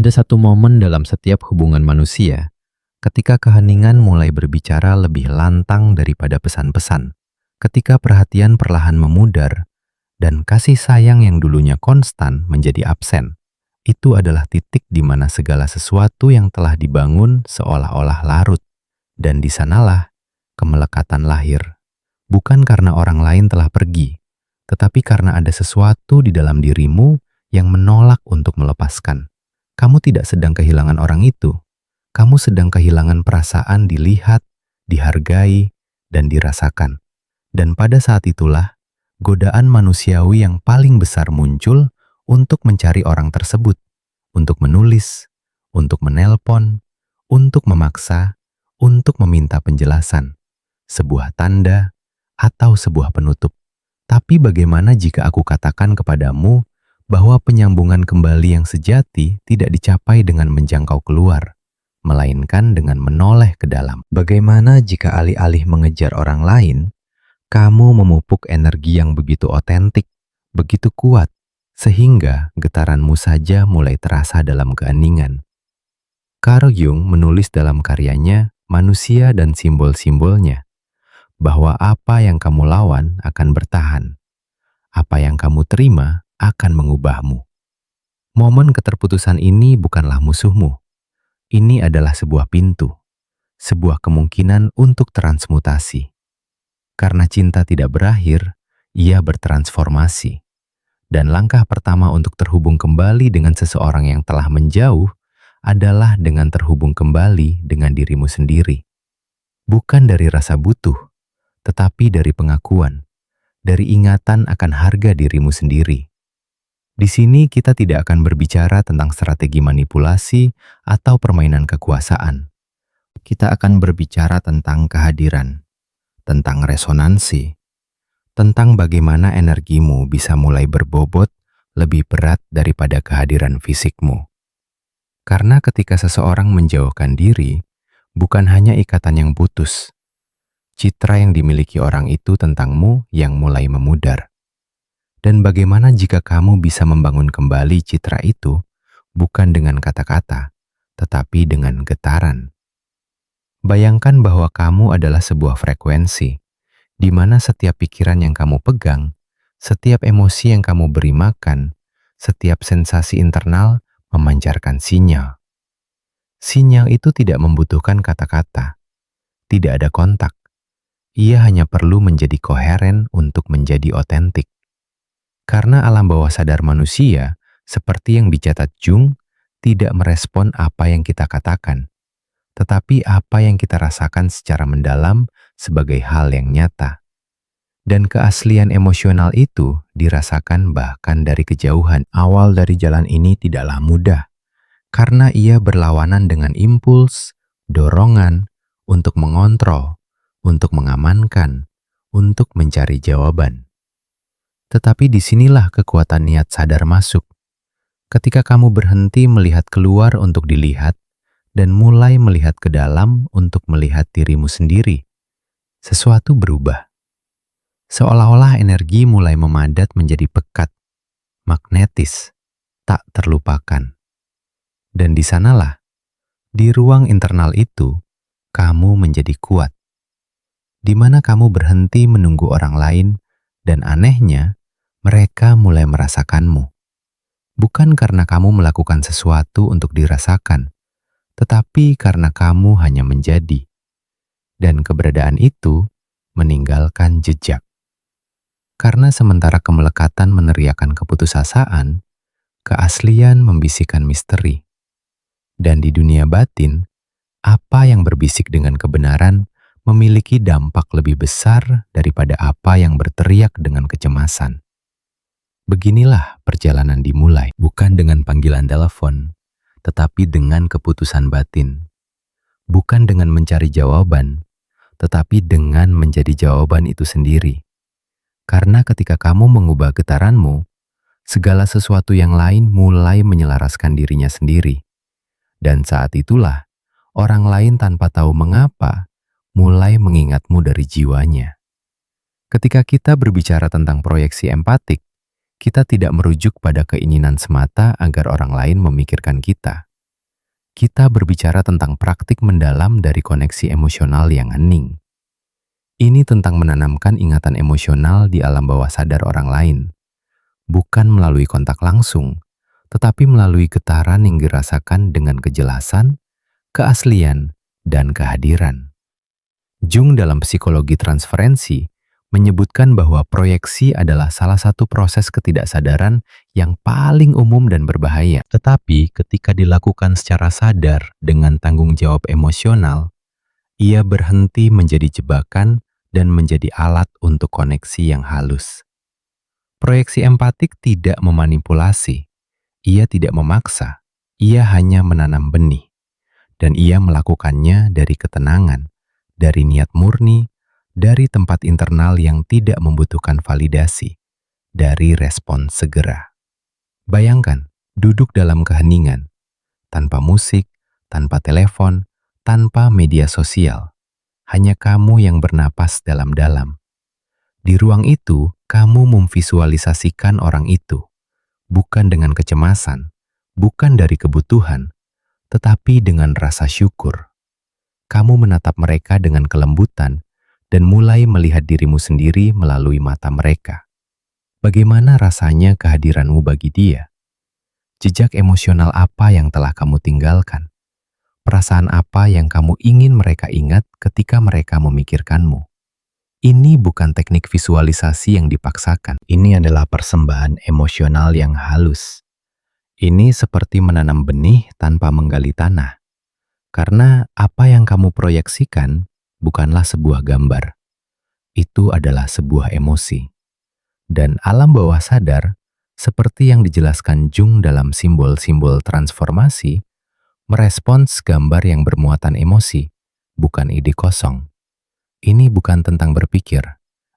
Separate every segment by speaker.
Speaker 1: Ada satu momen dalam setiap hubungan manusia ketika keheningan mulai berbicara lebih lantang daripada pesan-pesan. Ketika perhatian perlahan memudar dan kasih sayang yang dulunya konstan menjadi absen. Itu adalah titik di mana segala sesuatu yang telah dibangun seolah-olah larut. Dan di sanalah kemelekatan lahir. Bukan karena orang lain telah pergi, tetapi karena ada sesuatu di dalam dirimu yang menolak untuk melepaskan. Kamu tidak sedang kehilangan orang itu. Kamu sedang kehilangan perasaan dilihat, dihargai, dan dirasakan. Dan pada saat itulah, godaan manusiawi yang paling besar muncul untuk mencari orang tersebut, untuk menulis, untuk menelpon, untuk memaksa, untuk meminta penjelasan, sebuah tanda, atau sebuah penutup. Tapi bagaimana jika aku katakan kepadamu bahwa penyambungan kembali yang sejati tidak dicapai dengan menjangkau keluar, melainkan dengan menoleh ke dalam? Bagaimana jika alih-alih mengejar orang lain, kamu memupuk energi yang begitu otentik, begitu kuat, sehingga getaranmu saja mulai terasa dalam keheningan? Carl Jung menulis dalam karyanya Manusia dan Simbol-Simbolnya, bahwa apa yang kamu lawan akan bertahan. Apa yang kamu terima akan mengubahmu. Momen keterputusan ini bukanlah musuhmu. Ini adalah sebuah pintu, sebuah kemungkinan untuk transmutasi. Karena cinta tidak berakhir, ia bertransformasi. Dan langkah pertama untuk terhubung kembali dengan seseorang yang telah menjauh adalah dengan terhubung kembali dengan dirimu sendiri. Bukan dari rasa butuh, tetapi dari pengakuan, dari ingatan akan harga dirimu sendiri. Di sini kita tidak akan berbicara tentang strategi manipulasi atau permainan kekuasaan. Kita akan berbicara tentang kehadiran, tentang resonansi, tentang bagaimana energimu bisa mulai berbobot lebih berat daripada kehadiran fisikmu. Karena ketika seseorang menjauhkan diri, bukan hanya ikatan yang putus, citra yang dimiliki orang itu tentangmu yang mulai memudar. Dan bagaimana jika kamu bisa membangun kembali citra itu, bukan dengan kata-kata, tetapi dengan getaran? Bayangkan bahwa kamu adalah sebuah frekuensi, di mana setiap pikiran yang kamu pegang, setiap emosi yang kamu beri makan, setiap sensasi internal memancarkan sinyal. Sinyal itu tidak membutuhkan kata-kata, tidak ada kontak. Ia hanya perlu menjadi koheren untuk menjadi otentik. Karena alam bawah sadar manusia, seperti yang dicatat Jung, tidak merespon apa yang kita katakan, tetapi apa yang kita rasakan secara mendalam sebagai hal yang nyata. Dan keaslian emosional itu dirasakan bahkan dari kejauhan. Awal dari jalan ini tidaklah mudah, karena ia berlawanan dengan impuls, dorongan, untuk mengontrol, untuk mengamankan, untuk mencari jawaban. Tetapi disinilah kekuatan niat sadar masuk. Ketika kamu berhenti melihat keluar untuk dilihat, dan mulai melihat ke dalam untuk melihat dirimu sendiri, sesuatu berubah. Seolah-olah energi mulai memadat menjadi pekat, magnetis, tak terlupakan. Dan di sanalah, di ruang internal itu, kamu menjadi kuat. Di mana kamu berhenti menunggu orang lain, dan anehnya, mereka mulai merasakanmu. Bukan karena kamu melakukan sesuatu untuk dirasakan, tetapi karena kamu hanya menjadi. Dan keberadaan itu meninggalkan jejak. Karena sementara kemelekatan meneriakan keputusasaan, keaslian membisikkan misteri. Dan di dunia batin, apa yang berbisik dengan kebenaran memiliki dampak lebih besar daripada apa yang berteriak dengan kecemasan. Beginilah perjalanan dimulai, bukan dengan panggilan telepon, tetapi dengan keputusan batin. Bukan dengan mencari jawaban, tetapi dengan menjadi jawaban itu sendiri. Karena ketika kamu mengubah getaranmu, segala sesuatu yang lain mulai menyelaraskan dirinya sendiri. Dan saat itulah, orang lain tanpa tahu mengapa, mulai mengingatmu dari jiwanya. Ketika kita berbicara tentang proyeksi empatik, kita tidak merujuk pada keinginan semata agar orang lain memikirkan kita. kita berbicara tentang praktik mendalam dari koneksi emosional yang hening. Ini tentang menanamkan ingatan emosional di alam bawah sadar orang lain, bukan melalui kontak langsung, tetapi melalui getaran yang dirasakan dengan kejelasan, keaslian, dan kehadiran. Jung dalam psikologi transferensi menyebutkan bahwa proyeksi adalah salah satu proses ketidaksadaran yang paling umum dan berbahaya. Tetapi ketika dilakukan secara sadar dengan tanggung jawab emosional, ia berhenti menjadi jebakan dan menjadi alat untuk koneksi yang halus. Proyeksi empatik tidak memanipulasi, ia tidak memaksa, ia hanya menanam benih. Dan ia melakukannya dari ketenangan, dari niat murni, dari tempat internal yang tidak membutuhkan validasi, dari respon segera. Bayangkan, duduk dalam keheningan, tanpa musik, tanpa telepon, tanpa media sosial. Hanya kamu yang bernapas dalam-dalam. Di ruang itu, kamu memvisualisasikan orang itu, bukan dengan kecemasan, bukan dari kebutuhan, tetapi dengan rasa syukur. Kamu menatap mereka dengan kelembutan dan mulai melihat dirimu sendiri melalui mata mereka. Bagaimana rasanya kehadiranmu bagi dia? Jejak emosional apa yang telah kamu tinggalkan? Perasaan apa yang kamu ingin mereka ingat ketika mereka memikirkanmu? Ini bukan teknik visualisasi yang dipaksakan. Ini adalah persembahan emosional yang halus. Ini seperti menanam benih tanpa menggali tanah. Karena apa yang kamu proyeksikan bukanlah sebuah gambar. Itu adalah sebuah emosi. Dan alam bawah sadar, seperti yang dijelaskan Jung dalam simbol-simbol transformasi, merespons gambar yang bermuatan emosi, bukan ide kosong. Ini bukan tentang berpikir,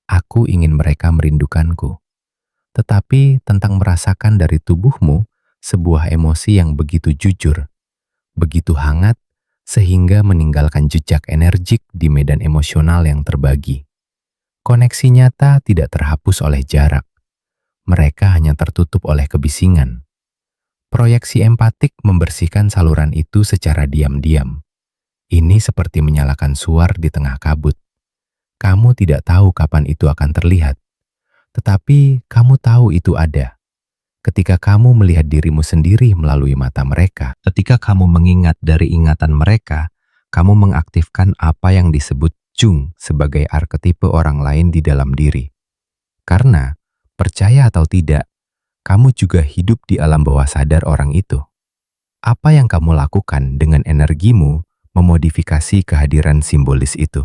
Speaker 1: aku ingin mereka merindukanku. Tetapi tentang merasakan dari tubuhmu sebuah emosi yang begitu jujur, begitu hangat, sehingga meninggalkan jejak energik di medan emosional yang terbagi. Koneksi nyata tidak terhapus oleh jarak. Mereka hanya tertutup oleh kebisingan. Proyeksi empatik membersihkan saluran itu secara diam-diam. Ini seperti menyalakan suar di tengah kabut. Kamu tidak tahu kapan itu akan terlihat, tetapi kamu tahu itu ada. Ketika kamu melihat dirimu sendiri melalui mata mereka, ketika kamu mengingat dari ingatan mereka, kamu mengaktifkan apa yang disebut Jung sebagai arketipe orang lain di dalam diri. Karena, percaya atau tidak, kamu juga hidup di alam bawah sadar orang itu. Apa yang kamu lakukan dengan energimu memodifikasi kehadiran simbolis itu.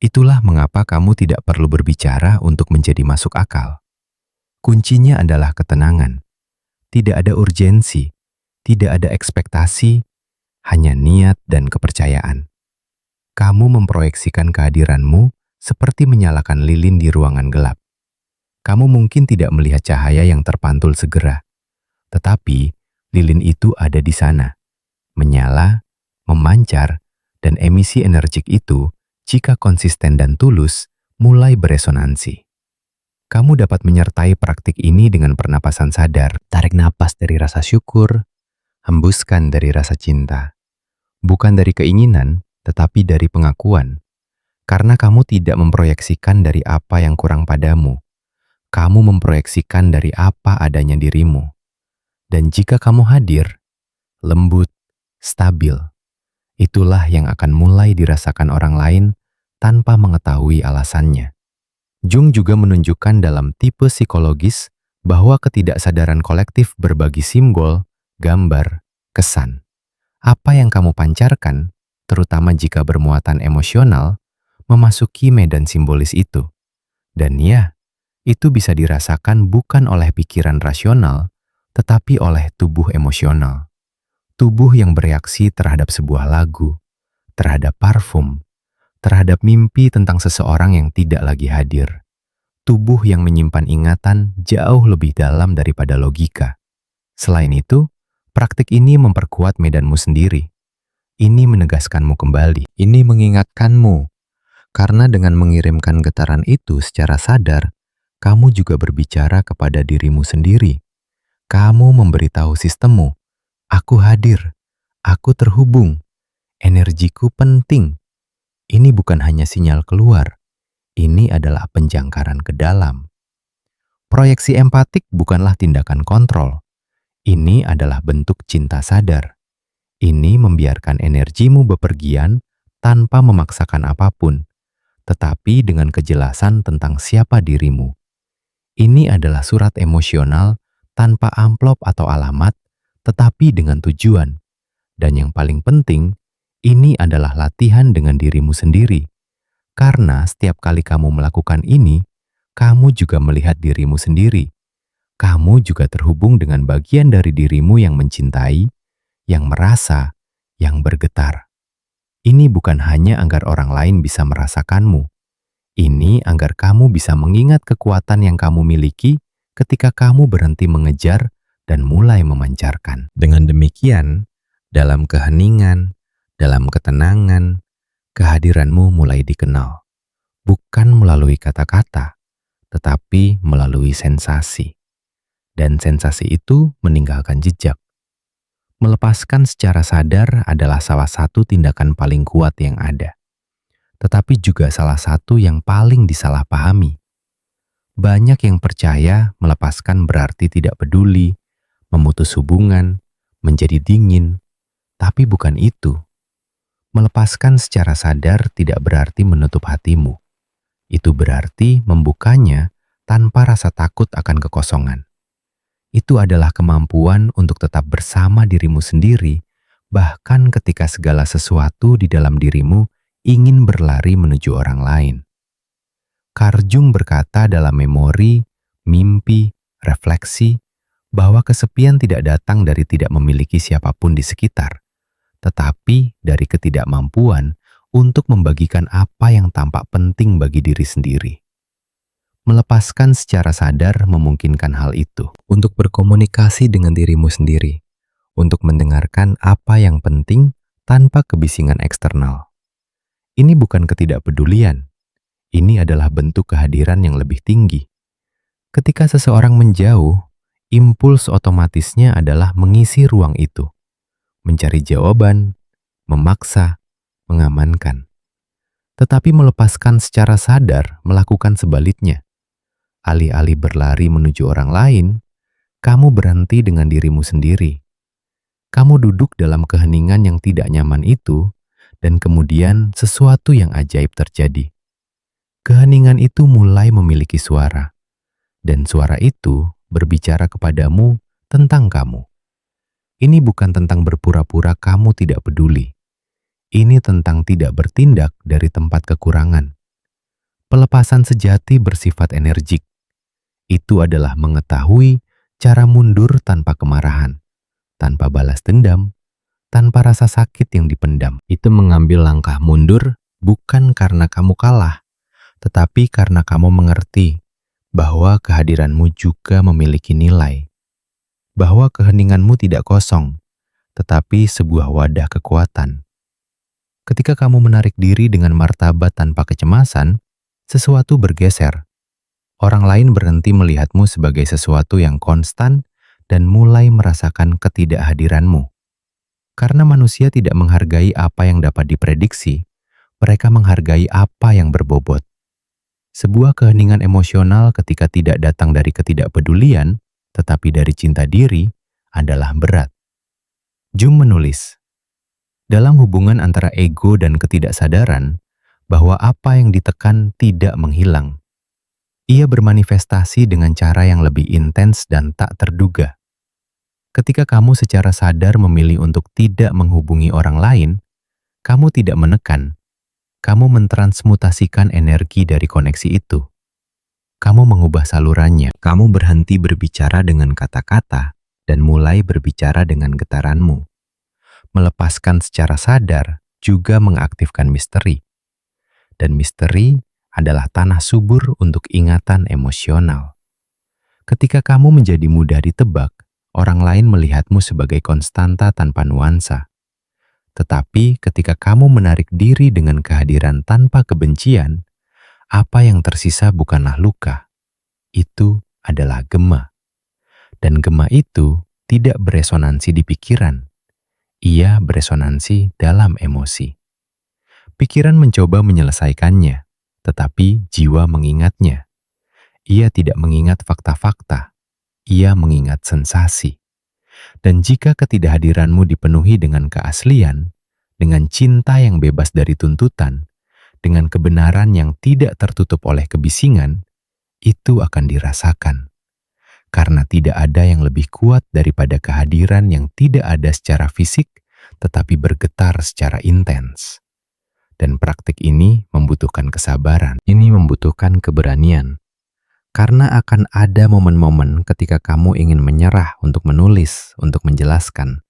Speaker 1: Itulah mengapa kamu tidak perlu berbicara untuk menjadi masuk akal. Kuncinya adalah ketenangan. Tidak ada urgensi, tidak ada ekspektasi, hanya niat dan kepercayaan. Kamu memproyeksikan kehadiranmu seperti menyalakan lilin di ruangan gelap. Kamu mungkin tidak melihat cahaya yang terpantul segera, tetapi lilin itu ada di sana, menyala, memancar, dan emisi energik itu, jika konsisten dan tulus, mulai beresonansi. Kamu dapat menyertai praktik ini dengan pernapasan sadar. Tarik napas dari rasa syukur, hembuskan dari rasa cinta. Bukan dari keinginan, tetapi dari pengakuan. Karena kamu tidak memproyeksikan dari apa yang kurang padamu. Kamu memproyeksikan dari apa adanya dirimu. Dan jika kamu hadir, lembut, stabil, itulah yang akan mulai dirasakan orang lain tanpa mengetahui alasannya. Jung juga menunjukkan dalam tipe psikologis bahwa ketidaksadaran kolektif berbagi simbol, gambar, kesan. Apa yang kamu pancarkan, terutama jika bermuatan emosional, memasuki medan simbolis itu. Dan ya, itu bisa dirasakan bukan oleh pikiran rasional, tetapi oleh tubuh emosional. Tubuh yang bereaksi terhadap sebuah lagu, terhadap parfum, terhadap mimpi tentang seseorang yang tidak lagi hadir. Tubuh yang menyimpan ingatan jauh lebih dalam daripada logika. Selain itu, praktik ini memperkuat medanmu sendiri. Ini menegaskanmu kembali. Ini mengingatkanmu. Karena dengan mengirimkan getaran itu secara sadar, kamu juga berbicara kepada dirimu sendiri. Kamu memberitahu sistemmu, aku hadir, Aku terhubung, energiku penting. Ini bukan hanya sinyal keluar, ini adalah penjangkaran ke dalam. Proyeksi empatik bukanlah tindakan kontrol. Ini adalah bentuk cinta sadar. Ini membiarkan energimu bepergian tanpa memaksakan apapun, tetapi dengan kejelasan tentang siapa dirimu. Ini adalah surat emosional tanpa amplop atau alamat, tetapi dengan tujuan. Dan yang paling penting, ini adalah latihan dengan dirimu sendiri. Karena setiap kali kamu melakukan ini, kamu juga melihat dirimu sendiri. Kamu juga terhubung dengan bagian dari dirimu yang mencintai, yang merasa, yang bergetar. Ini bukan hanya agar orang lain bisa merasakanmu. Ini agar kamu bisa mengingat kekuatan yang kamu miliki ketika kamu berhenti mengejar dan mulai memancarkan. Dengan demikian, dalam keheningan, dalam ketenangan, kehadiranmu mulai dikenal. Bukan melalui kata-kata, tetapi melalui sensasi. Dan sensasi itu meninggalkan jejak. Melepaskan secara sadar adalah salah satu tindakan paling kuat yang ada. Tetapi juga salah satu yang paling disalahpahami. Banyak yang percaya melepaskan berarti tidak peduli, memutus hubungan, menjadi dingin. Tapi bukan itu. Melepaskan secara sadar tidak berarti menutup hatimu. Itu berarti membukanya tanpa rasa takut akan kekosongan. Itu adalah kemampuan untuk tetap bersama dirimu sendiri, bahkan ketika segala sesuatu di dalam dirimu ingin berlari menuju orang lain. Carl Jung berkata dalam memori, mimpi, refleksi, bahwa kesepian tidak datang dari tidak memiliki siapapun di sekitar, tetapi dari ketidakmampuan untuk membagikan apa yang tampak penting bagi diri sendiri. Melepaskan secara sadar memungkinkan hal itu, untuk berkomunikasi dengan dirimu sendiri, untuk mendengarkan apa yang penting tanpa kebisingan eksternal. Ini bukan ketidakpedulian, ini adalah bentuk kehadiran yang lebih tinggi. Ketika seseorang menjauh, impuls otomatisnya adalah mengisi ruang itu, mencari jawaban, memaksa, mengamankan. Tetapi melepaskan secara sadar melakukan sebaliknya. Alih-alih berlari menuju orang lain, kamu berhenti dengan dirimu sendiri. Kamu duduk dalam keheningan yang tidak nyaman itu, dan kemudian sesuatu yang ajaib terjadi. Keheningan itu mulai memiliki suara, dan suara itu berbicara kepadamu tentang kamu. Ini bukan tentang berpura-pura kamu tidak peduli. Ini tentang tidak bertindak dari tempat kekurangan. Pelepasan sejati bersifat energik. Itu adalah mengetahui cara mundur tanpa kemarahan, tanpa balas dendam, tanpa rasa sakit yang dipendam. Itu mengambil langkah mundur bukan karena kamu kalah, tetapi karena kamu mengerti bahwa kehadiranmu juga memiliki nilai. Bahwa keheninganmu tidak kosong, tetapi sebuah wadah kekuatan. Ketika kamu menarik diri dengan martabat tanpa kecemasan, sesuatu bergeser. Orang lain berhenti melihatmu sebagai sesuatu yang konstan dan mulai merasakan ketidakhadiranmu. Karena manusia tidak menghargai apa yang dapat diprediksi, mereka menghargai apa yang berbobot. Sebuah keheningan emosional ketika tidak datang dari ketidakpedulian, tetapi dari cinta diri, adalah berat. Jung menulis, dalam hubungan antara ego dan ketidaksadaran, bahwa apa yang ditekan tidak menghilang. Ia bermanifestasi dengan cara yang lebih intens dan tak terduga. Ketika kamu secara sadar memilih untuk tidak menghubungi orang lain, kamu tidak menekan, kamu mentransmutasikan energi dari koneksi itu. Kamu mengubah salurannya, kamu berhenti berbicara dengan kata-kata dan mulai berbicara dengan getaranmu. Melepaskan secara sadar juga mengaktifkan misteri. Dan misteri adalah tanah subur untuk ingatan emosional. Ketika kamu menjadi mudah ditebak, orang lain melihatmu sebagai konstanta tanpa nuansa. Tetapi ketika kamu menarik diri dengan kehadiran tanpa kebencian, apa yang tersisa bukanlah luka. Itu adalah gema. Dan gema itu tidak beresonansi di pikiran. Ia ia beresonansi dalam emosi. Pikiran mencoba menyelesaikannya, tetapi jiwa mengingatnya. Ia tidak mengingat fakta-fakta, ia mengingat sensasi. Dan jika ketidakhadiranmu dipenuhi dengan keaslian, dengan cinta yang bebas dari tuntutan, dengan kebenaran yang tidak tertutup oleh kebisingan, itu akan dirasakan. Karena tidak ada yang lebih kuat daripada kehadiran yang tidak ada secara fisik, tetapi bergetar secara intens. Dan praktik ini membutuhkan kesabaran. Ini membutuhkan keberanian. Karena akan ada momen-momen ketika kamu ingin menyerah untuk menulis, untuk menjelaskan.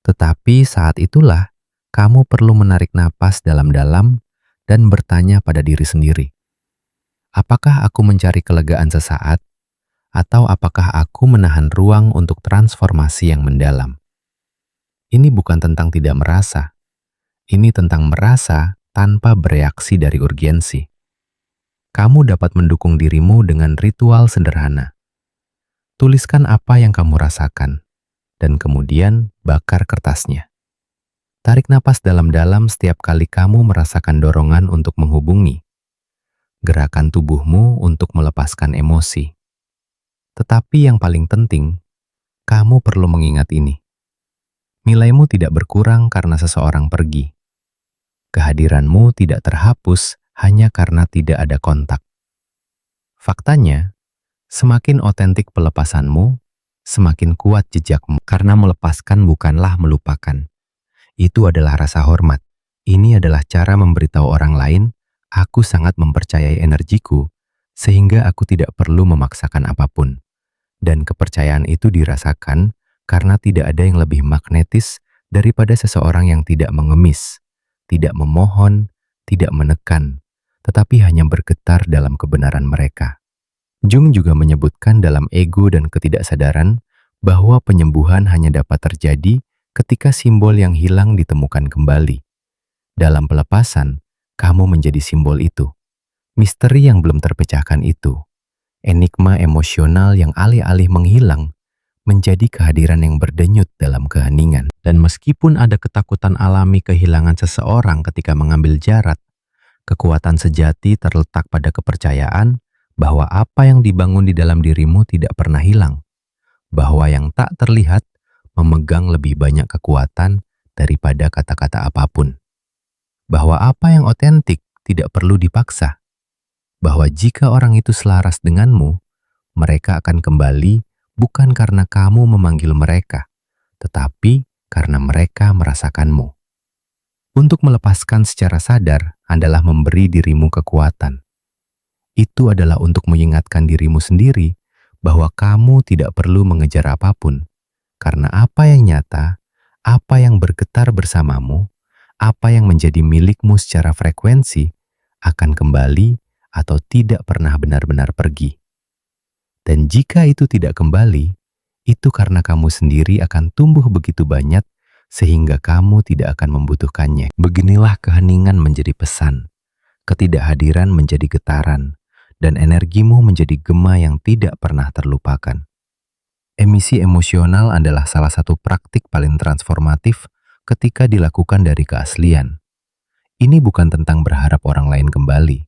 Speaker 1: Tetapi saat itulah, kamu perlu menarik napas dalam-dalam dan bertanya pada diri sendiri. Apakah aku mencari kelegaan sesaat? Atau apakah aku menahan ruang untuk transformasi yang mendalam? Ini bukan tentang tidak merasa. Ini tentang merasa tanpa bereaksi dari urgensi. Kamu dapat mendukung dirimu dengan ritual sederhana. Tuliskan apa yang kamu rasakan, dan kemudian bakar kertasnya. Tarik napas dalam-dalam setiap kali kamu merasakan dorongan untuk menghubungi. Gerakan tubuhmu untuk melepaskan emosi. Tetapi yang paling penting, kamu perlu mengingat ini. Nilaimu tidak berkurang karena seseorang pergi. Kehadiranmu tidak terhapus hanya karena tidak ada kontak. Faktanya, semakin otentik pelepasanmu, semakin kuat jejakmu. Karena melepaskan bukanlah melupakan. Itu adalah rasa hormat. Ini adalah cara memberitahu orang lain, aku sangat mempercayai energiku, sehingga aku tidak perlu memaksakan apapun. Dan kepercayaan itu dirasakan karena tidak ada yang lebih magnetis daripada seseorang yang tidak mengemis, tidak memohon, tidak menekan, tetapi hanya bergetar dalam kebenaran mereka. Jung juga menyebutkan dalam ego dan ketidaksadaran bahwa penyembuhan hanya dapat terjadi ketika simbol yang hilang ditemukan kembali. Dalam pelepasan, kamu menjadi simbol itu. Misteri yang belum terpecahkan itu. Enigma emosional yang alih-alih menghilang menjadi kehadiran yang berdenyut dalam keheningan. Dan meskipun ada ketakutan alami kehilangan seseorang ketika mengambil jarak, kekuatan sejati terletak pada kepercayaan bahwa apa yang dibangun di dalam dirimu tidak pernah hilang, bahwa yang tak terlihat memegang lebih banyak kekuatan daripada kata-kata apapun, bahwa apa yang otentik tidak perlu dipaksa, bahwa jika orang itu selaras denganmu, mereka akan kembali bukan karena kamu memanggil mereka, tetapi karena mereka merasakanmu. Untuk melepaskan secara sadar adalah memberi dirimu kekuatan. Itu adalah untuk mengingatkan dirimu sendiri bahwa kamu tidak perlu mengejar apapun, karena apa yang nyata, apa yang bergetar bersamamu, apa yang menjadi milikmu secara frekuensi, akan kembali atau tidak pernah benar-benar pergi. Dan jika itu tidak kembali, itu karena kamu sendiri akan tumbuh begitu banyak sehingga kamu tidak akan membutuhkannya. Beginilah keheningan menjadi pesan, ketidakhadiran menjadi getaran, dan energimu menjadi gema yang tidak pernah terlupakan. Emisi emosional adalah salah satu praktik paling transformatif ketika dilakukan dari keaslian. Ini bukan tentang berharap orang lain kembali.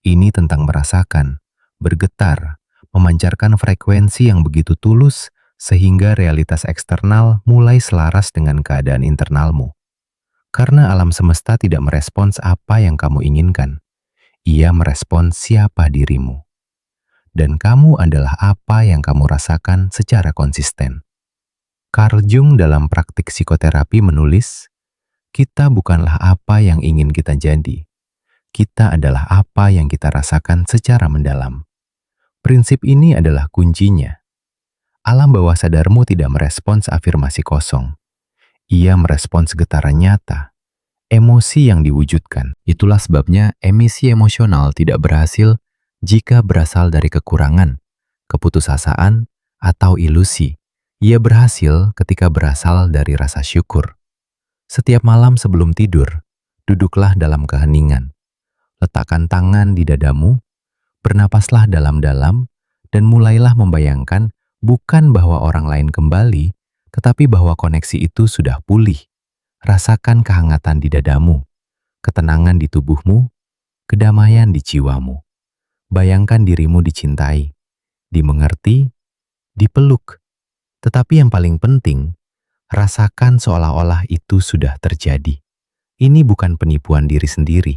Speaker 1: Ini tentang merasakan, bergetar, memancarkan frekuensi yang begitu tulus sehingga realitas eksternal mulai selaras dengan keadaan internalmu. Karena alam semesta tidak merespons apa yang kamu inginkan. Ia merespons siapa dirimu. Dan kamu adalah apa yang kamu rasakan secara konsisten. Carl Jung dalam praktik psikoterapi menulis, kita bukanlah apa yang ingin kita jadi. Kita adalah apa yang kita rasakan secara mendalam. Prinsip ini adalah kuncinya. Alam bawah sadarmu tidak merespons afirmasi kosong. Ia merespons getaran nyata, emosi yang diwujudkan. Itulah sebabnya emisi emosional tidak berhasil jika berasal dari kekurangan, keputusasaan, atau ilusi. Ia berhasil ketika berasal dari rasa syukur. Setiap malam sebelum tidur, duduklah dalam keheningan. Letakkan tangan di dadamu, bernapaslah dalam-dalam, dan mulailah membayangkan bukan bahwa orang lain kembali, tetapi bahwa koneksi itu sudah pulih. Rasakan kehangatan di dadamu, ketenangan di tubuhmu, kedamaian di jiwamu. Bayangkan dirimu dicintai, dimengerti, dipeluk. Tetapi yang paling penting, rasakan seolah-olah itu sudah terjadi. Ini bukan penipuan diri sendiri.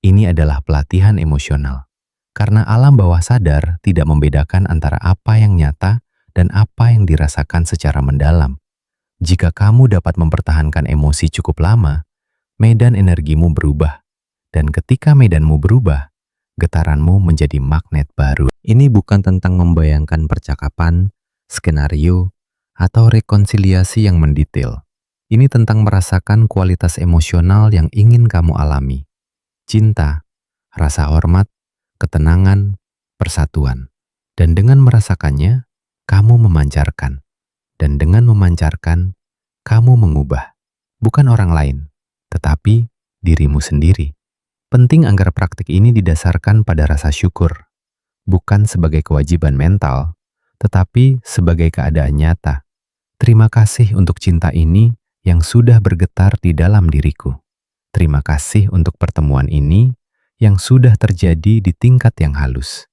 Speaker 1: Ini adalah pelatihan emosional. Karena alam bawah sadar tidak membedakan antara apa yang nyata dan apa yang dirasakan secara mendalam. Jika kamu dapat mempertahankan emosi cukup lama, medan energimu berubah. Dan ketika medanmu berubah, getaranmu menjadi magnet baru. Ini bukan tentang membayangkan percakapan, skenario, atau rekonsiliasi yang mendetail. Ini tentang merasakan kualitas emosional yang ingin kamu alami. Cinta, rasa hormat, ketenangan, persatuan. Dan dengan merasakannya, kamu memancarkan. Dan dengan memancarkan, kamu mengubah. Bukan orang lain, tetapi dirimu sendiri. Penting agar praktik ini didasarkan pada rasa syukur. Bukan sebagai kewajiban mental, tetapi sebagai keadaan nyata. Terima kasih untuk cinta ini yang sudah bergetar di dalam diriku. Terima kasih untuk pertemuan ini yang sudah terjadi di tingkat yang halus.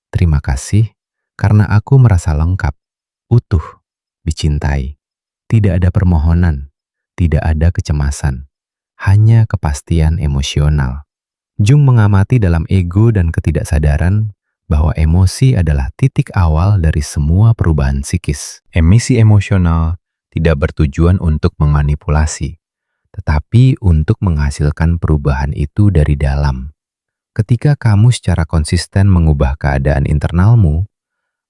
Speaker 1: Terima kasih karena aku merasa lengkap, utuh, dicintai. Tidak ada permohonan, tidak ada kecemasan, hanya kepastian emosional. Jung mengamati dalam ego dan ketidaksadaran bahwa emosi adalah titik awal dari semua perubahan psikis. Emisi emosional tidak bertujuan untuk memanipulasi, tetapi untuk menghasilkan perubahan itu dari dalam. Ketika kamu secara konsisten mengubah keadaan internalmu,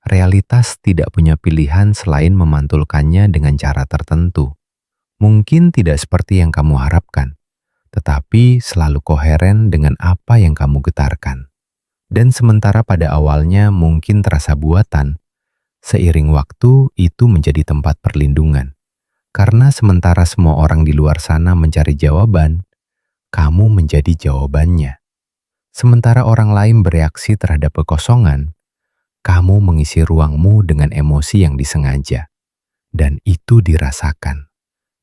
Speaker 1: realitas tidak punya pilihan selain memantulkannya dengan cara tertentu. Mungkin tidak seperti yang kamu harapkan, tetapi selalu koheren dengan apa yang kamu getarkan. Dan sementara pada awalnya mungkin terasa buatan, seiring waktu itu menjadi tempat perlindungan. Karena sementara semua orang di luar sana mencari jawaban, kamu menjadi jawabannya. Sementara orang lain bereaksi terhadap kekosongan, kamu mengisi ruangmu dengan emosi yang disengaja. Dan itu dirasakan.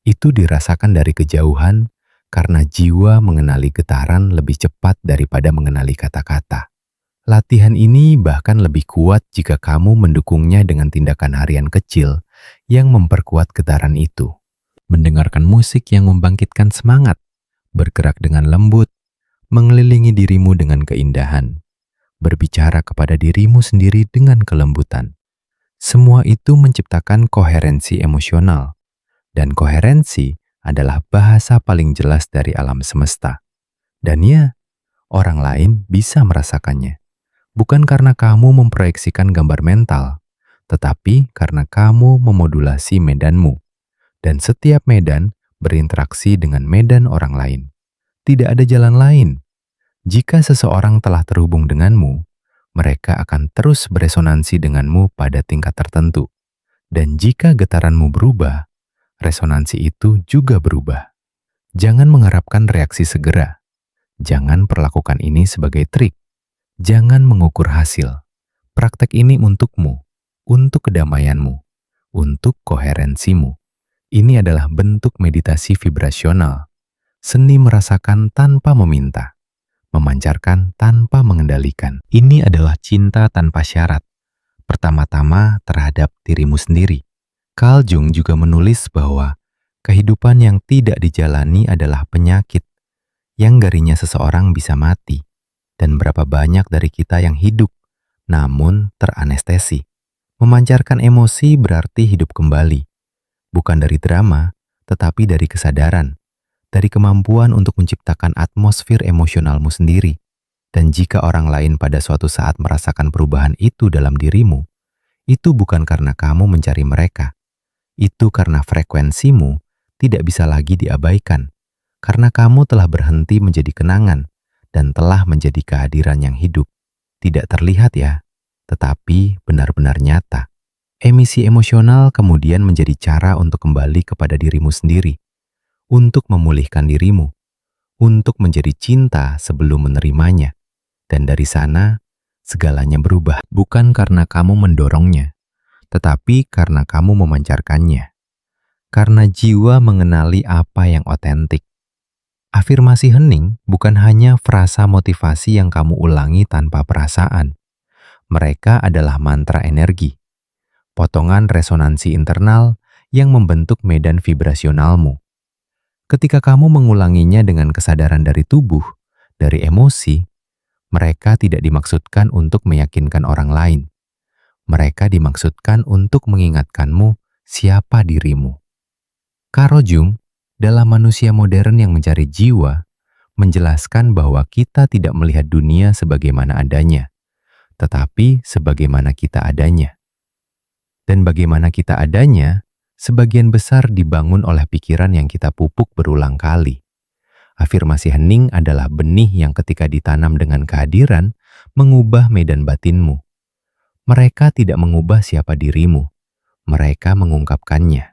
Speaker 1: Itu dirasakan dari kejauhan karena jiwa mengenali getaran lebih cepat daripada mengenali kata-kata. Latihan ini bahkan lebih kuat jika kamu mendukungnya dengan tindakan harian kecil yang memperkuat getaran itu. Mendengarkan musik yang membangkitkan semangat, bergerak dengan lembut, mengelilingi dirimu dengan keindahan, berbicara kepada dirimu sendiri dengan kelembutan. Semua itu menciptakan koherensi emosional, dan koherensi adalah bahasa paling jelas dari alam semesta. Dan ya, orang lain bisa merasakannya. Bukan karena kamu memproyeksikan gambar mental, tetapi karena kamu memodulasi medanmu. Dan setiap medan berinteraksi dengan medan orang lain. Tidak ada jalan lain. Jika seseorang telah terhubung denganmu, mereka akan terus beresonansi denganmu pada tingkat tertentu. Dan jika getaranmu berubah, resonansi itu juga berubah. Jangan mengharapkan reaksi segera. Jangan perlakukan ini sebagai trik. Jangan mengukur hasil. Praktek ini untukmu, untuk kedamaianmu, untuk koherensimu. Ini adalah bentuk meditasi vibrasional. Seni merasakan tanpa meminta, memancarkan tanpa mengendalikan. Ini adalah cinta tanpa syarat. Pertama-tama terhadap dirimu sendiri. Carl Jung juga menulis bahwa kehidupan yang tidak dijalani adalah penyakit, yang darinya seseorang bisa mati. Dan berapa banyak dari kita yang hidup, namun teranestesi. Memancarkan emosi berarti hidup kembali. Bukan dari drama, tetapi dari kesadaran. Dari kemampuan untuk menciptakan atmosfer emosionalmu sendiri. Dan jika orang lain pada suatu saat merasakan perubahan itu dalam dirimu, itu bukan karena kamu mencari mereka. Itu karena frekuensimu tidak bisa lagi diabaikan. Karena kamu telah berhenti menjadi kenangan dan telah menjadi kehadiran yang hidup. Tidak terlihat ya, tetapi benar-benar nyata. Emisi emosional kemudian menjadi cara untuk kembali kepada dirimu sendiri, untuk memulihkan dirimu, untuk menjadi cinta sebelum menerimanya. Dan dari sana, segalanya berubah. Bukan karena kamu mendorongnya, tetapi karena kamu memancarkannya. karena jiwa mengenali apa yang otentik. Afirmasi hening bukan hanya frasa motivasi yang kamu ulangi tanpa perasaan. Mereka adalah mantra energi, potongan resonansi internal yang membentuk medan vibrasionalmu. Ketika kamu mengulanginya dengan kesadaran dari tubuh, dari emosi, mereka tidak dimaksudkan untuk meyakinkan orang lain. Mereka dimaksudkan untuk mengingatkanmu siapa dirimu. Carl Jung, dalam Manusia Modern yang Mencari Jiwa, menjelaskan bahwa kita tidak melihat dunia sebagaimana adanya, tetapi sebagaimana kita adanya. Dan bagaimana kita adanya, sebagian besar dibangun oleh pikiran yang kita pupuk berulang kali. Afirmasi hening adalah benih yang ketika ditanam dengan kehadiran, mengubah medan batinmu. Mereka tidak mengubah siapa dirimu, mereka mengungkapkannya.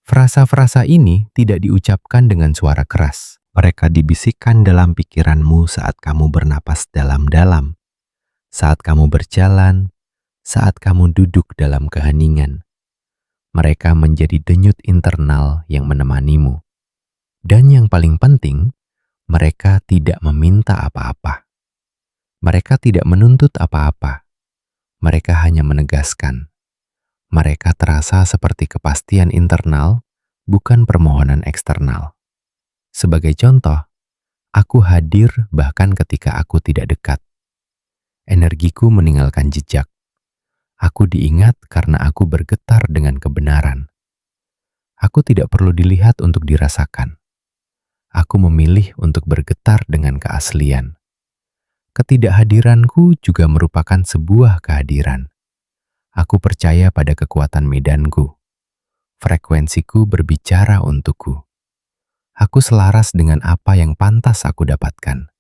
Speaker 1: Frasa-frasa ini tidak diucapkan dengan suara keras. Mereka dibisikkan dalam pikiranmu saat kamu bernapas dalam-dalam, saat kamu berjalan, saat kamu duduk dalam keheningan. Mereka menjadi denyut internal yang menemanimu. Dan yang paling penting, mereka tidak meminta apa-apa. Mereka tidak menuntut apa-apa. Mereka hanya menegaskan. Mereka terasa seperti kepastian internal, bukan permohonan eksternal. Sebagai contoh, aku hadir bahkan ketika aku tidak dekat. Energiku meninggalkan jejak. Aku diingat karena aku bergetar dengan kebenaran. Aku tidak perlu dilihat untuk dirasakan. Aku memilih untuk bergetar dengan keaslian. Ketidakhadiranku juga merupakan sebuah kehadiran. Aku percaya pada kekuatan medanku. Frekuensiku berbicara untukku. Aku selaras dengan apa yang pantas aku dapatkan.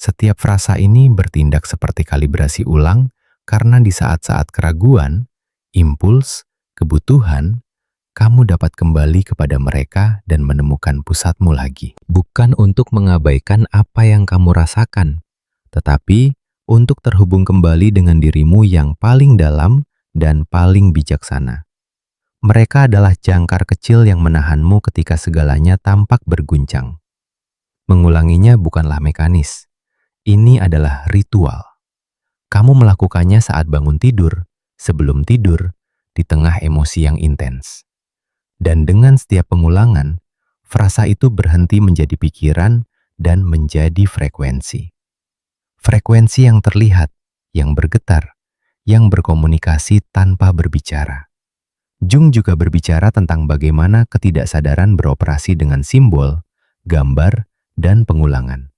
Speaker 1: Setiap frasa ini bertindak seperti kalibrasi ulang karena di saat-saat keraguan, impuls, kebutuhan, kamu dapat kembali kepada mereka dan menemukan pusatmu lagi. Bukan untuk mengabaikan apa yang kamu rasakan, tetapi untuk terhubung kembali dengan dirimu yang paling dalam dan paling bijaksana. Mereka adalah jangkar kecil yang menahanmu ketika segalanya tampak berguncang. Mengulanginya bukanlah mekanis. Ini adalah ritual. Kamu melakukannya saat bangun tidur, sebelum tidur, di tengah emosi yang intens. Dan dengan setiap pengulangan, frasa itu berhenti menjadi pikiran dan menjadi frekuensi. Frekuensi yang terlihat, yang bergetar, yang berkomunikasi tanpa berbicara. Jung juga berbicara tentang bagaimana ketidaksadaran beroperasi dengan simbol, gambar, dan pengulangan.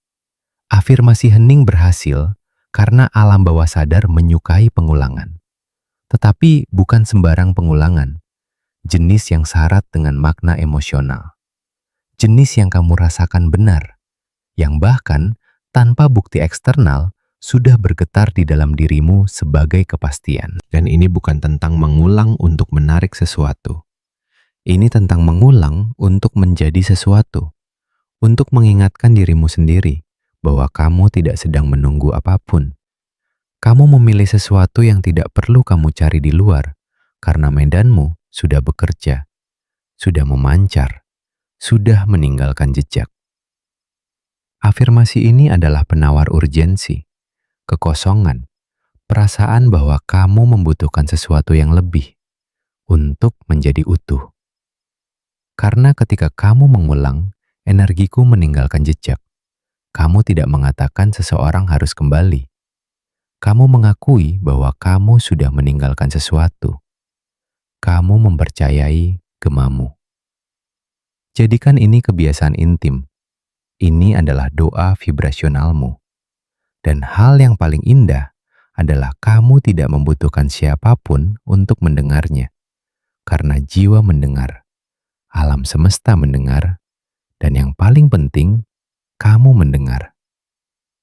Speaker 1: Afirmasi hening berhasil karena alam bawah sadar menyukai pengulangan. Tetapi bukan sembarang pengulangan, jenis yang syarat dengan makna emosional. Jenis yang kamu rasakan benar, yang bahkan tanpa bukti eksternal sudah bergetar di dalam dirimu sebagai kepastian. Dan ini bukan tentang mengulang untuk menarik sesuatu. Ini tentang mengulang untuk menjadi sesuatu. Untuk mengingatkan dirimu sendiri bahwa kamu tidak sedang menunggu apapun. Kamu memilih sesuatu yang tidak perlu kamu cari di luar, karena medanmu sudah bekerja, sudah memancar, sudah meninggalkan jejak. Afirmasi ini adalah penawar urgensi, kekosongan, perasaan bahwa kamu membutuhkan sesuatu yang lebih untuk menjadi utuh. Karena ketika kamu mengulang, energiku meninggalkan jejak. Kamu tidak mengatakan seseorang harus kembali. Kamu mengakui bahwa kamu sudah meninggalkan sesuatu. Kamu mempercayai gemamu. Jadikan ini kebiasaan intim. Ini adalah doa vibrasionalmu. Dan hal yang paling indah adalah kamu tidak membutuhkan siapapun untuk mendengarnya. Karena jiwa mendengar, alam semesta mendengar, dan yang paling penting, kamu mendengar.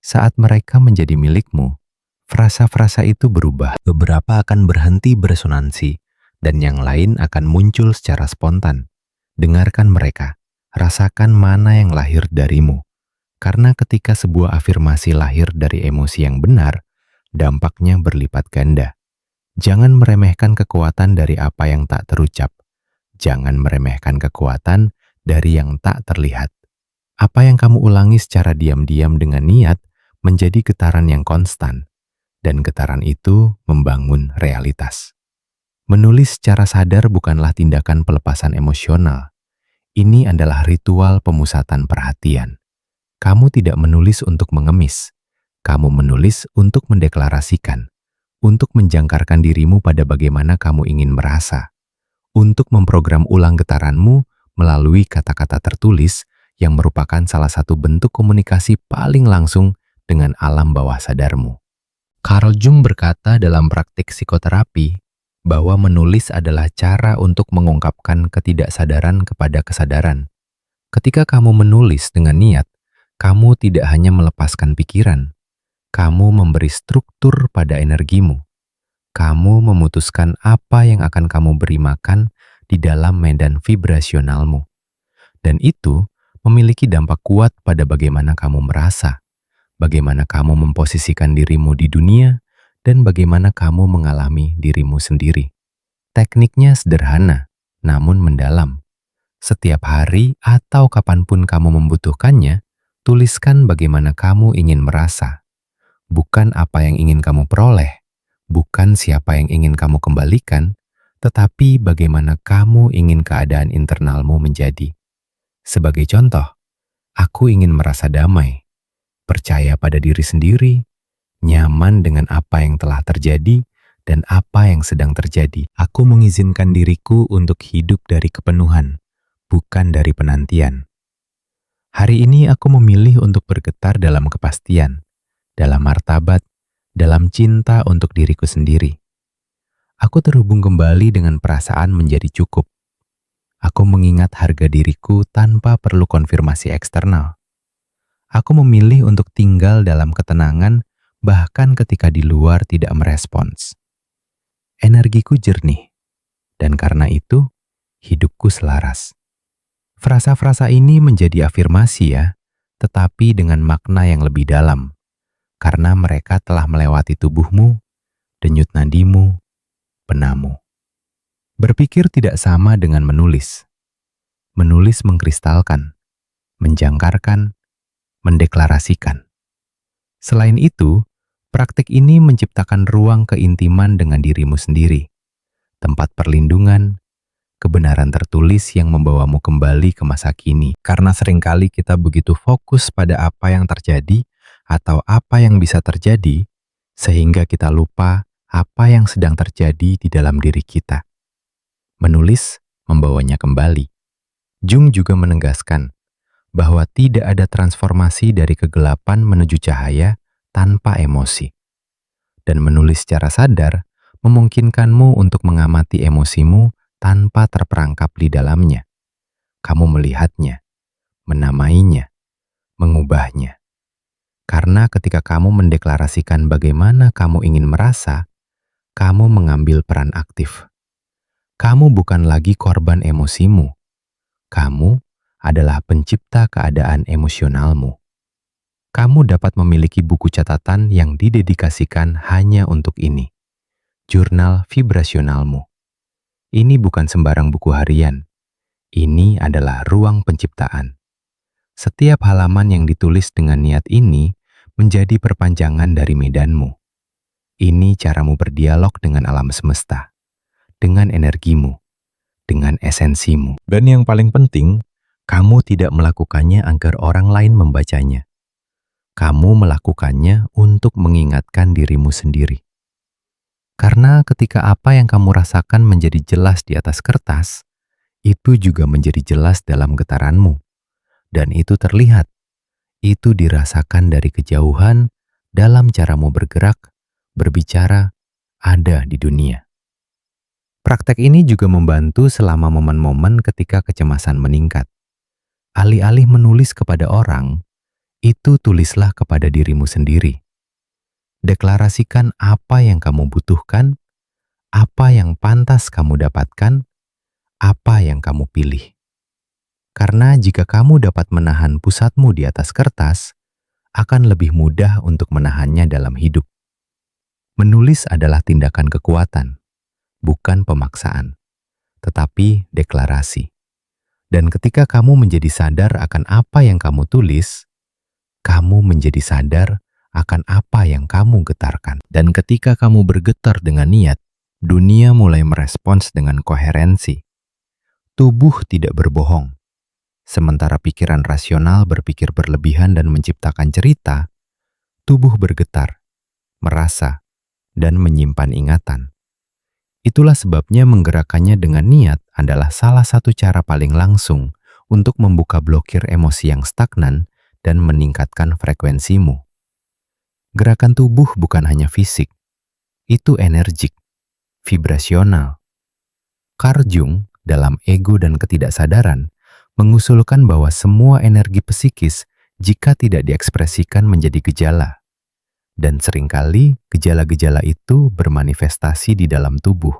Speaker 1: Saat mereka menjadi milikmu, frasa-frasa itu berubah. Beberapa akan berhenti beresonansi, dan yang lain akan muncul secara spontan. Dengarkan mereka. Rasakan mana yang lahir darimu. Karena ketika sebuah afirmasi lahir dari emosi yang benar, dampaknya berlipat ganda. Jangan meremehkan kekuatan dari apa yang tak terucap. Jangan meremehkan kekuatan dari yang tak terlihat. Apa yang kamu ulangi secara diam-diam dengan niat menjadi getaran yang konstan, dan getaran itu membangun realitas. Menulis secara sadar bukanlah tindakan pelepasan emosional. Ini adalah ritual pemusatan perhatian. Kamu tidak menulis untuk mengemis. Kamu menulis untuk mendeklarasikan, untuk menjangkarkan dirimu pada bagaimana kamu ingin merasa, untuk memprogram ulang getaranmu melalui kata-kata tertulis yang merupakan salah satu bentuk komunikasi paling langsung dengan alam bawah sadarmu. Carl Jung berkata dalam praktik psikoterapi bahwa menulis adalah cara untuk mengungkapkan ketidaksadaran kepada kesadaran. Ketika kamu menulis dengan niat, kamu tidak hanya melepaskan pikiran, kamu memberi struktur pada energimu. Kamu memutuskan apa yang akan kamu beri makan di dalam medan vibrasionalmu. Dan itu memiliki dampak kuat pada bagaimana kamu merasa, bagaimana kamu memposisikan dirimu di dunia, dan bagaimana kamu mengalami dirimu sendiri. Tekniknya sederhana, namun mendalam. Setiap hari atau kapanpun kamu membutuhkannya, tuliskan bagaimana kamu ingin merasa. Bukan apa yang ingin kamu peroleh, bukan siapa yang ingin kamu kembalikan, tetapi bagaimana kamu ingin keadaan internalmu menjadi. Sebagai contoh, aku ingin merasa damai, percaya pada diri sendiri, nyaman dengan apa yang telah terjadi dan apa yang sedang terjadi. Aku mengizinkan diriku untuk hidup dari kepenuhan, bukan dari penantian. Hari ini aku memilih untuk bergetar dalam kepastian, dalam martabat, dalam cinta untuk diriku sendiri. Aku terhubung kembali dengan perasaan menjadi cukup. Aku mengingat harga diriku tanpa perlu konfirmasi eksternal. Aku memilih untuk tinggal dalam ketenangan bahkan ketika di luar tidak merespons. Energiku jernih, dan karena itu, hidupku selaras. Frasa-frasa ini menjadi afirmasi ya, tetapi dengan makna yang lebih dalam. Karena mereka telah melewati tubuhmu, denyut nadimu, benamu. Berpikir tidak sama dengan menulis. Menulis mengkristalkan, menjangkarkan, mendeklarasikan. Selain itu, praktik ini menciptakan ruang keintiman dengan dirimu sendiri, tempat perlindungan, kebenaran tertulis yang membawamu kembali ke masa kini. Karena seringkali kita begitu fokus pada apa yang terjadi atau apa yang bisa terjadi, sehingga kita lupa apa yang sedang terjadi di dalam diri kita. Menulis membawanya kembali. Jung juga menegaskan bahwa tidak ada transformasi dari kegelapan menuju cahaya tanpa emosi. Dan menulis secara sadar memungkinkanmu untuk mengamati emosimu tanpa terperangkap di dalamnya. Kamu melihatnya, menamainya, mengubahnya. Karena ketika kamu mendeklarasikan bagaimana kamu ingin merasa, kamu mengambil peran aktif. Kamu bukan lagi korban emosimu. Kamu adalah pencipta keadaan emosionalmu. Kamu dapat memiliki buku catatan yang didedikasikan hanya untuk ini. Jurnal vibrasionalmu. Ini bukan sembarang buku harian. Ini adalah ruang penciptaan. Setiap halaman yang ditulis dengan niat ini menjadi perpanjangan dari medanmu. Ini caramu berdialog dengan alam semesta, dengan energimu, dengan esensimu. Dan yang paling penting, kamu tidak melakukannya agar orang lain membacanya. Kamu melakukannya untuk mengingatkan dirimu sendiri. Karena ketika apa yang kamu rasakan menjadi jelas di atas kertas, itu juga menjadi jelas dalam getaranmu. Dan itu terlihat, itu dirasakan dari kejauhan dalam caramu bergerak, berbicara, ada di dunia. Praktek ini juga membantu selama momen-momen ketika kecemasan meningkat. Alih-alih menulis kepada orang, itu tulislah kepada dirimu sendiri. Deklarasikan apa yang kamu butuhkan, apa yang pantas kamu dapatkan, apa yang kamu pilih. Karena jika kamu dapat menahan pusatmu di atas kertas, akan lebih mudah untuk menahannya dalam hidup. Menulis adalah tindakan kekuatan, bukan pemaksaan. tetapi deklarasi. Dan ketika kamu menjadi sadar akan apa yang kamu tulis, kamu menjadi sadar akan apa yang kamu getarkan. Dan ketika kamu bergetar dengan niat, dunia mulai merespons dengan koherensi. Tubuh tidak berbohong. Sementara pikiran rasional berpikir berlebihan dan menciptakan cerita, tubuh bergetar, merasa, dan menyimpan ingatan. Itulah sebabnya menggerakkannya dengan niat adalah salah satu cara paling langsung untuk membuka blokir emosi yang stagnan dan meningkatkan frekuensimu. Gerakan tubuh bukan hanya fisik, itu energik, vibrasional. Carl Jung dalam Ego dan Ketidaksadaran mengusulkan bahwa semua energi psikis jika tidak diekspresikan menjadi gejala. Dan seringkali gejala-gejala itu bermanifestasi di dalam tubuh.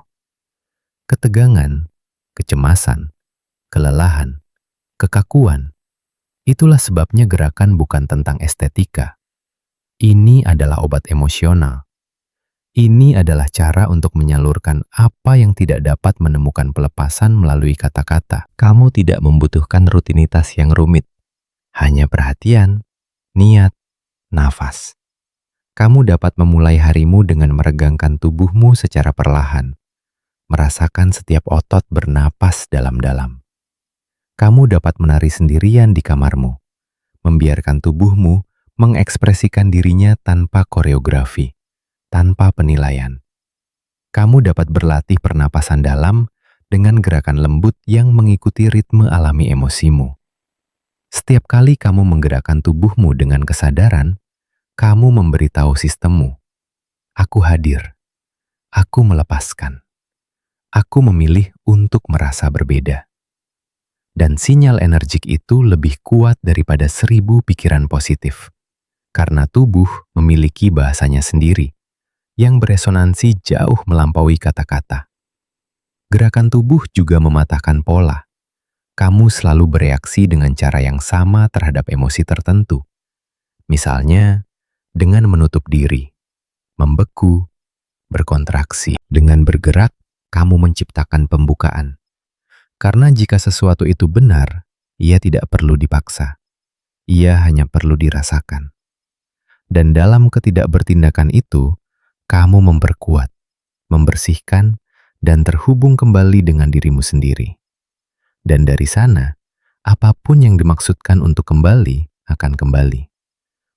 Speaker 1: Ketegangan, kecemasan, kelelahan, kekakuan. Itulah sebabnya gerakan bukan tentang estetika. Ini adalah obat emosional. Ini adalah cara untuk menyalurkan apa yang tidak dapat menemukan pelepasan melalui kata-kata. Kamu tidak membutuhkan rutinitas yang rumit. Hanya perhatian, niat, nafas. Kamu dapat memulai harimu dengan meregangkan tubuhmu secara perlahan, merasakan setiap otot bernapas dalam-dalam. Kamu dapat menari sendirian di kamarmu, membiarkan tubuhmu mengekspresikan dirinya tanpa koreografi, tanpa penilaian. Kamu dapat berlatih pernapasan dalam dengan gerakan lembut yang mengikuti ritme alami emosimu. Setiap kali kamu menggerakkan tubuhmu dengan kesadaran, kamu memberitahu sistemmu, aku hadir, aku melepaskan, aku memilih untuk merasa berbeda. Dan sinyal energik itu lebih kuat daripada 1000 pikiran positif, karena tubuh memiliki bahasanya sendiri, yang beresonansi jauh melampaui kata-kata. Gerakan tubuh juga mematahkan pola. Kamu selalu bereaksi dengan cara yang sama terhadap emosi tertentu. Misalnya, dengan menutup diri, membeku, berkontraksi. Dengan bergerak, kamu menciptakan pembukaan. Karena jika sesuatu itu benar, ia tidak perlu dipaksa. Ia hanya perlu dirasakan. Dan dalam ketidakbertindakan itu, kamu memperkuat, membersihkan, dan terhubung kembali dengan dirimu sendiri. Dan dari sana, apapun yang dimaksudkan untuk kembali akan kembali.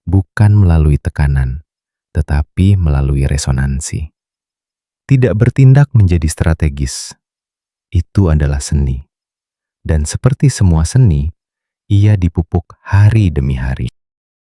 Speaker 1: Bukan melalui tekanan, tetapi melalui resonansi. Tidak bertindak menjadi strategis. Itu adalah seni. Dan seperti semua seni, ia dipupuk hari demi hari.